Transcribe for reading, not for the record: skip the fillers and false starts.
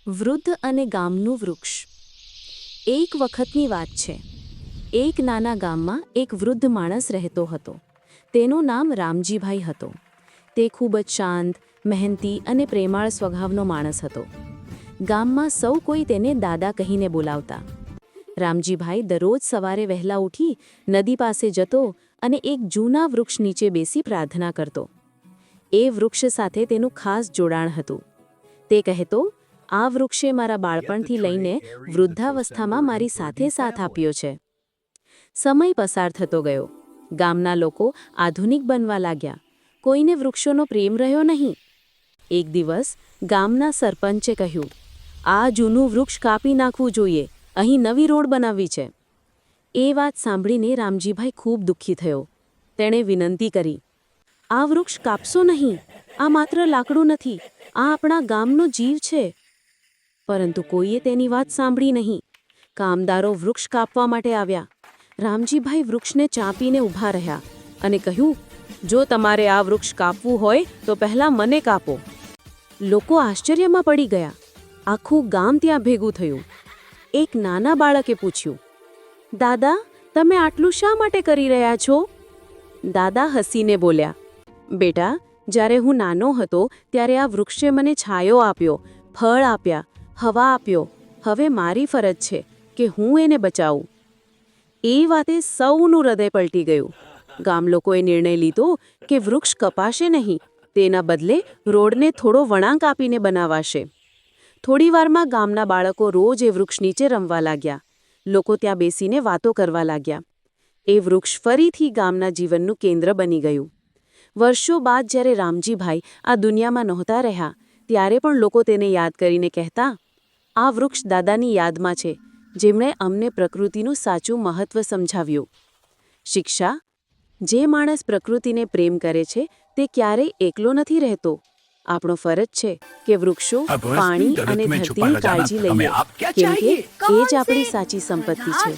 વૃદ્ધ અને ગામનું વૃક્ષ. એક વખતની વાત છે. એક નાના ગામમાં એક વૃદ્ધ માણસ રહેતો હતો. તેનું નામ રામજીભાઈ હતો. તે ખૂબ જ શાંત, મહેનતી અને પ્રેમાળ સ્વભાવનો માણસ હતો. ગામમાં સૌ કોઈ તેને દાદા કહીને બોલાવતા. રામજીભાઈ દરરોજ સવારે વહેલા ઉઠી નદી પાસે જતો અને એક જૂના વૃક્ષ નીચે બેસી પ્રાર્થના કરતો. એ વૃક્ષ સાથે તેનું ખાસ જોડાણ હતું. તે કહેતો, આ વૃક્ષે મારા બાળપણથી લઈને વૃદ્ધાવસ્થામાં મારી સાથે સાથ આપ્યો છે. સમય પસાર થતો ગયો. ગામના લોકો આધુનિક બનવા લાગ્યા. કોઈને વૃક્ષોનો પ્રેમ રહ્યો નહીં. એક દિવસ ગામના સરપંચે કહ્યું, આ જૂનું વૃક્ષ કાપી નાખવું જોઈએ, અહીં નવી રોડ બનાવવી છે. એ વાત સાંભળીને રામજીભાઈ ખૂબ દુઃખી થયો. તેણે વિનંતી કરી, આ વૃક્ષ કાપશો નહીં. આ માત્ર લાકડું નથી, આ આપણા ગામનો જીવ છે. પરંતુ કોઈએ તેની વાત સાંભળી નહીં. કામદારો વૃક્ષ કાપવા માટે આવ્યા. રામજીભાઈ વૃક્ષને ચાંપીને ઊભા રહ્યા અને કહ્યું, જો તમારે આ વૃક્ષ કાપવું હોય તો પહેલાં મને કાપો. લોકો આશ્ચર્યમાં પડી ગયા. આખું ગામ ત્યાં ભેગું થયું. એક નાના બાળકે પૂછ્યું, દાદા, તમે આટલું શા માટે કરી રહ્યા છો? દાદા હસીને બોલ્યા, બેટા, જ્યારે હું નાનો હતો ત્યારે આ વૃક્ષે મને છાયો આપ્યો, ફળ આપ્યા, હવા આપ્યો. હવે મારી ફરજ છે કે હું એને બચાવું. એ વાતે સૌનું હૃદય પલટી ગયું. ગામ લોકોએ નિર્ણય લીધો કે વૃક્ષ કપાશે નહીં, તેના બદલે રોડને થોડો વળાંક આપીને બનાવાશે. થોડીવારમાં ગામના બાળકો રોજ એ વૃક્ષ નીચે રમવા લાગ્યા. લોકો ત્યાં બેસીને વાતો કરવા લાગ્યા. એ વૃક્ષ ફરીથી ગામના જીવનનું કેન્દ્ર બની ગયું. વર્ષો બાદ જ્યારે રામજીભાઈ આ દુનિયામાં નહોતા રહ્યા, ત્યારે પણ લોકો તેને યાદ કરીને કહેતા, આ વૃક્ષ દાદાની યાદમાં છે, જેમણે અમને પ્રકૃતિનું સાચું મહત્ત્વ સમજાવ્યું. શિક્ષા: જે માણસ પ્રકૃતિને પ્રેમ કરે છે તે ક્યારેય એકલો નથી રહેતો. આપણો ફરજ છે કે વૃક્ષો, પાણી અને ધરતીની કાળજી લઈએ, કેમ કે એ જ આપણી સાચી સંપત્તિ છે.